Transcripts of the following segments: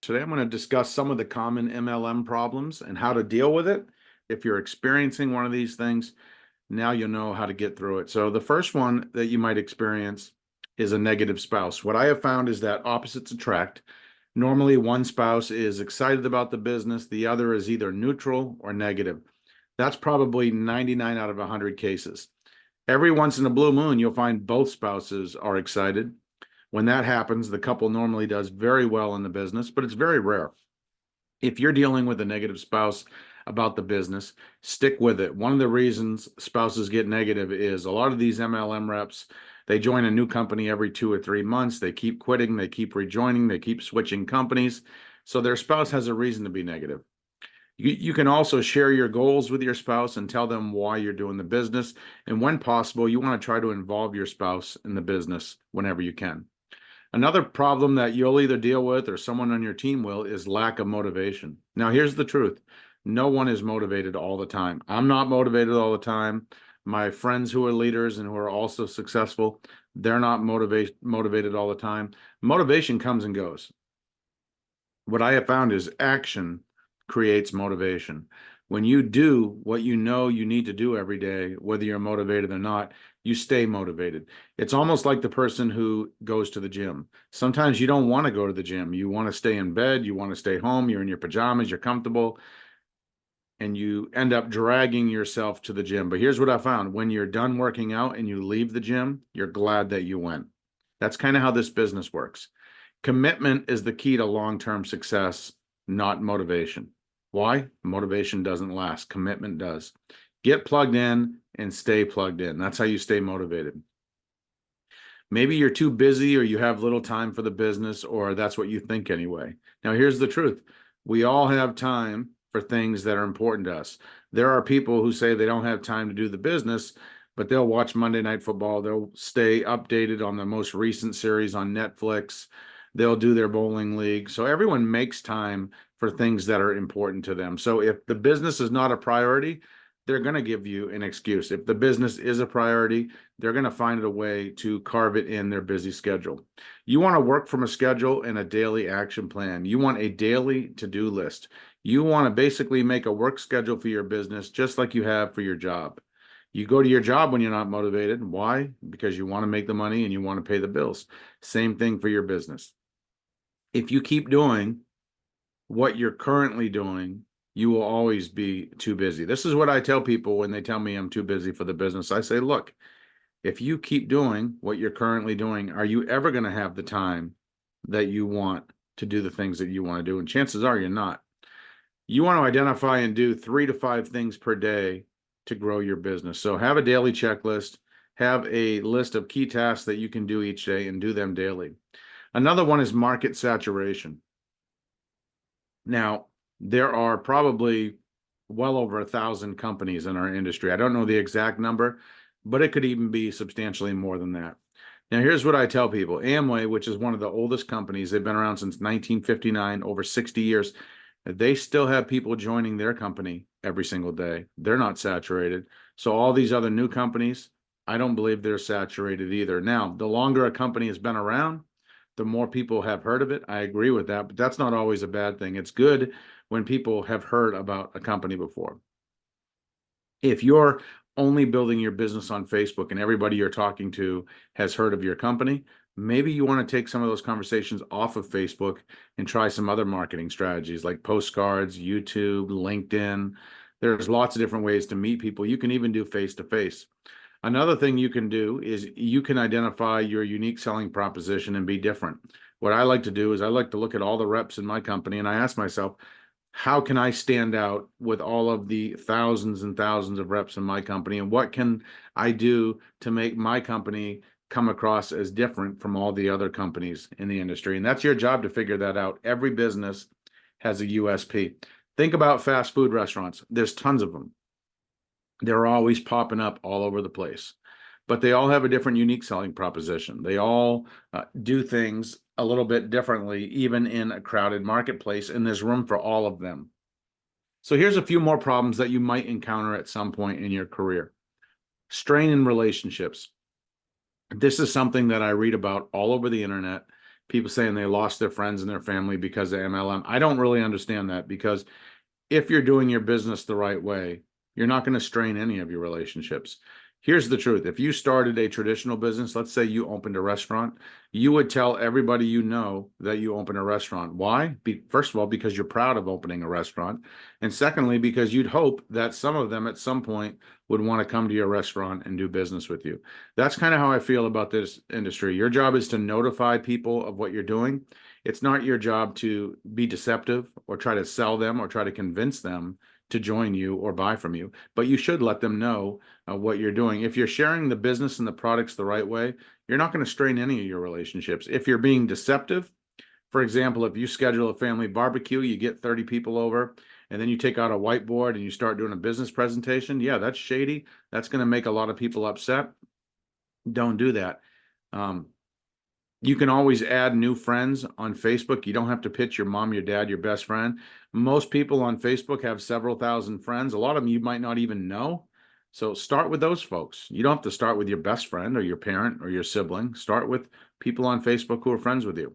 Today, I'm going to discuss some of the common MLM problems and how to deal with it. If you're experiencing one of these things, now you'll know how to get through it. So the first one that you might experience is a negative spouse. What I have found is that opposites attract. Normally, one spouse is excited about the business, the other is either neutral or negative. That's probably 99 out of 100 cases. Every once in a blue moon, you'll find both spouses are excited. When that happens, the couple normally does very well in the business, but it's very rare. If you're dealing with a negative spouse about the business, stick with it. One of the reasons spouses get negative is a lot of these MLM reps, they join a new company every 2 or 3 months. They keep quitting, they keep rejoining, they keep switching companies. So their spouse has a reason to be negative. You can also share your goals with your spouse and tell them why you're doing the business. And when possible, you want to try to involve your spouse in the business whenever you can. Another problem that you'll either deal with or someone on your team will is lack of motivation. Now, here's the truth. No one is motivated all the time. I'm not motivated all the time. My friends who are leaders and who are also successful, they're not motivated all the time. Motivation comes and goes. What I have found is action creates motivation. When you do what you know you need to do every day, whether you're motivated or not, you stay motivated. It's almost like the person who goes to the gym. Sometimes you don't want to go to the gym. You want to stay in bed. You want to stay home. You're in your pajamas. You're comfortable. And you end up dragging yourself to the gym. But here's what I found. When you're done working out and you leave the gym, you're glad that you went. That's kind of how this business works. Commitment is the key to long-term success, not motivation. Why? Motivation doesn't last. Commitment does. Get plugged in and stay plugged in. That's how you stay motivated. Maybe you're too busy or you have little time for the business, or that's what you think anyway. Now, here's the truth. We all have time for things that are important to us. There are people who say they don't have time to do the business, but they'll watch Monday Night Football. They'll stay updated on the most recent series on Netflix. They'll do their bowling league. So everyone makes time for things that are important to them. So if the business is not a priority, they're going to give you an excuse. If the business is a priority, they're going to find a way to carve it in their busy schedule. You want to work from a schedule and a daily action plan. You want a daily to-do list. You want to basically make a work schedule for your business just like you have for your job. You go to your job when you're not motivated. Why? Because you want to make the money and you want to pay the bills. Same thing for your business. If you keep doing what you're currently doing, you will always be too busy. This is what I tell people when they tell me I'm too busy for the business. I say, look, if you keep doing what you're currently doing, are you ever going to have the time that you want to do the things that you want to do? And chances are you're not. You want to identify and do 3 to 5 things per day to grow your business. So have a daily checklist, have a list of key tasks that you can do each day and do them daily. Another one is market saturation. Now, there are probably well over 1,000 companies in our industry. I don't know the exact number, but it could even be substantially more than that. Now, here's what I tell people. Amway, which is one of the oldest companies, they've been around since 1959, over 60 years. They still have people joining their company every single day. They're not saturated. So all these other new companies, I don't believe they're saturated either. Now, the longer a company has been around, the more people have heard of it. I agree with that, but that's not always a bad thing. It's good when people have heard about a company before. If you're only building your business on Facebook and everybody you're talking to has heard of your company, maybe you want to take some of those conversations off of Facebook and try some other marketing strategies like postcards, YouTube, LinkedIn. There's lots of different ways to meet people. You can even do face-to-face. Another thing you can do is you can identify your unique selling proposition and be different. What I like to do is I like to look at all the reps in my company and I ask myself, how can I stand out with all of the thousands and thousands of reps in my company? And what can I do to make my company come across as different from all the other companies in the industry? And that's your job to figure that out. Every business has a USP. Think about fast food restaurants. There's tons of them. They're always popping up all over the place, but they all have a different unique selling proposition. They all do things a little bit differently, even in a crowded marketplace, and there's room for all of them. So here's a few more problems that you might encounter at some point in your career. Strain in relationships. This is something that I read about all over the internet. people saying they lost their friends and their family because of MLM. I don't really understand that, because if you're doing your business the right way, you're not going to strain any of your relationships. Here's the truth. If you started a traditional business, let's say you opened a restaurant, you would tell everybody you know that you opened a restaurant. Why? First of all, because you're proud of opening a restaurant. And secondly, because you'd hope that some of them at some point would want to come to your restaurant and do business with you. That's kind of how I feel about this industry. Your job is to notify people of what you're doing. It's not your job to be deceptive or try to sell them or try to convince them to join you or buy from you, but you should let them know what you're doing. If you're sharing the business and the products the right way, you're not going to strain any of your relationships. If you're being deceptive, for example, if you schedule a family barbecue, you get 30 people over, and then you take out a whiteboard and you start doing a business presentation, yeah, that's shady. That's going to make a lot of people upset. Don't do that. You can always add new friends on Facebook. You don't have to pitch your mom, your dad, your best friend. Most people on Facebook have several thousand friends. A lot of them you might not even know. So start with those folks. You don't have to start with your best friend or your parent or your sibling. Start with people on Facebook who are friends with you.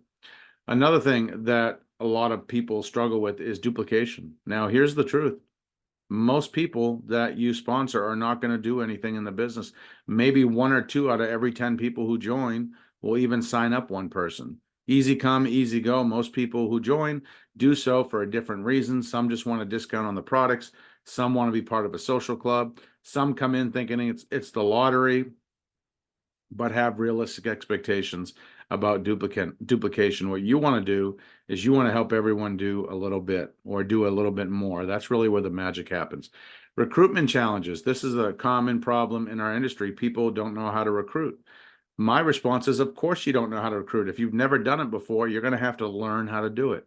Another thing that a lot of people struggle with is duplication. Now, here's the truth. Most people that you sponsor are not going to do anything in the business. Maybe 1 or 2 out of every 10 people who join will even sign up one person. Easy come, easy go. Most people who join do so for a different reason. Some just want a discount on the products. Some want to be part of a social club. Some come in thinking it's the lottery, but have realistic expectations about duplication. What you want to do is you want to help everyone do a little bit or do a little bit more. That's really where the magic happens. Recruitment challenges. This is a common problem in our industry. People don't know how to recruit. My response is, of course you don't know how to recruit. If you've never done it before, you're going to have to learn how to do it.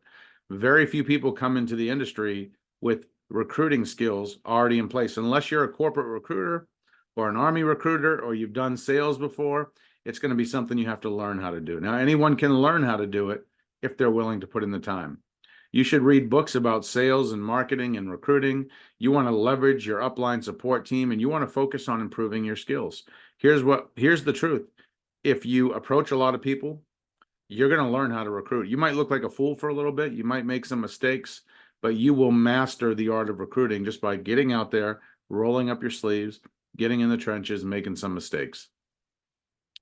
Very few people come into the industry with recruiting skills already in place. Unless you're a corporate recruiter or an Army recruiter, or you've done sales before, it's going to be something you have to learn how to do. Now, anyone can learn how to do it if they're willing to put in the time. You should read books about sales and marketing and recruiting. You want to leverage your upline support team, and you want to focus on improving your skills. Here's the truth. If you approach a lot of people, you're going to learn how to recruit. You might look like a fool for a little bit. You might make some mistakes, but you will master the art of recruiting just by getting out there, rolling up your sleeves, getting in the trenches, making some mistakes.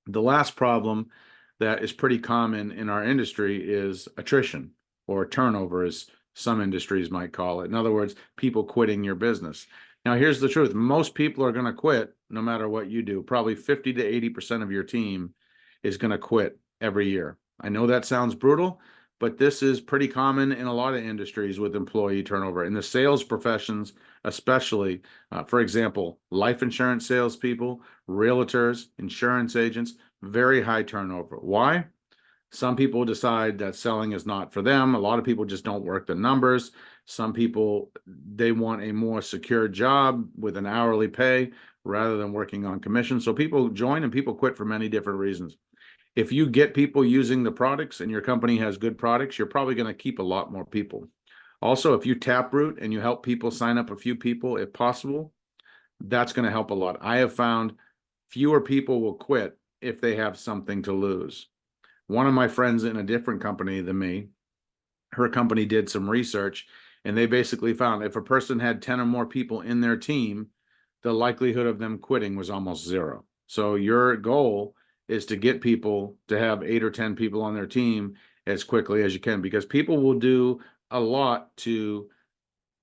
The last problem that is pretty common in our industry is attrition, or turnover, as some industries might call it. In other words, people quitting your business. Now, here's the truth. Most people are going to quit no matter what you do. Probably 50 to 80% of your team is going to quit every year. I know that sounds brutal, but this is pretty common in a lot of industries with employee turnover. In the sales professions, especially, for example, life insurance salespeople, realtors, insurance agents, very high turnover. Why? Some people decide that selling is not for them. A lot of people just don't work the numbers. Some people, they want a more secure job with an hourly pay rather than working on commission. So people join and people quit for many different reasons. If you get people using the products and your company has good products, you're probably going to keep a lot more people. Also, if you taproot and you help people sign up a few people, if possible, that's going to help a lot. I have found fewer people will quit if they have something to lose. One of my friends in a different company than me, her company did some research, and they basically found if a person had 10 or more people in their team, the likelihood of them quitting was almost zero. So your goal is to get people to have 8 or 10 people on their team as quickly as you can, because people will do a lot to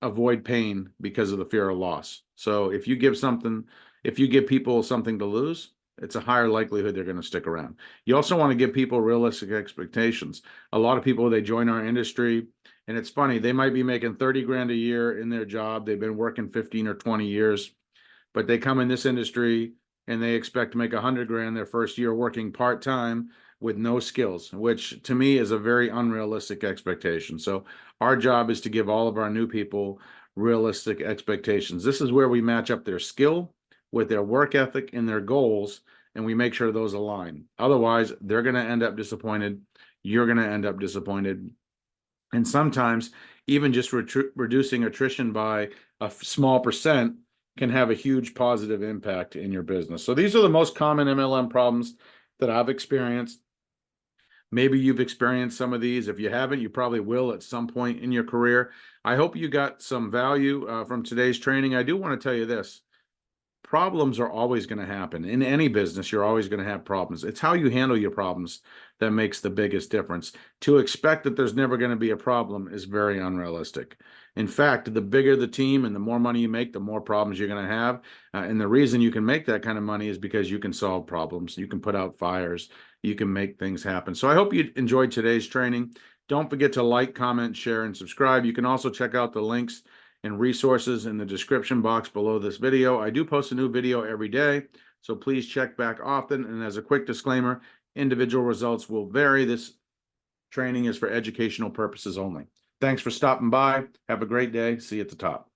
avoid pain because of the fear of loss. So if you give people something to lose, it's a higher likelihood they're going to stick around. You also want to give people realistic expectations. A lot of people, they join our industry, and it's funny, they might be making 30 grand a year in their job. They've been working 15 or 20 years, but they come in this industry and they expect to make 100 grand their first year working part-time with no skills, which to me is a very unrealistic expectation. So our job is to give all of our new people realistic expectations. This is where we match up their skill with their work ethic and their goals, and we make sure those align. Otherwise, they're going to end up disappointed. You're going to end up disappointed. And sometimes even just reducing attrition by a small percent can have a huge positive impact in your business. So these are the most common MLM problems that I've experienced. Maybe you've experienced some of these. If you haven't, you probably will at some point in your career. I hope you got some value from today's training. I do want to tell you this. Problems are always going to happen. In any business, you're always going to have problems. It's how you handle your problems that makes the biggest difference. To expect that there's never going to be a problem is very unrealistic. In fact, the bigger the team and the more money you make, the more problems you're going to have. And the reason you can make that kind of money is because you can solve problems. You can put out fires. You can make things happen. So I hope you enjoyed today's training. Don't forget to like, comment, share, and subscribe. You can also check out the links and resources in the description box below this video. I do post a new video every day, so please check back often. And as a quick disclaimer, individual results will vary. This training is for educational purposes only. Thanks for stopping by. Have a great day. See you at the top.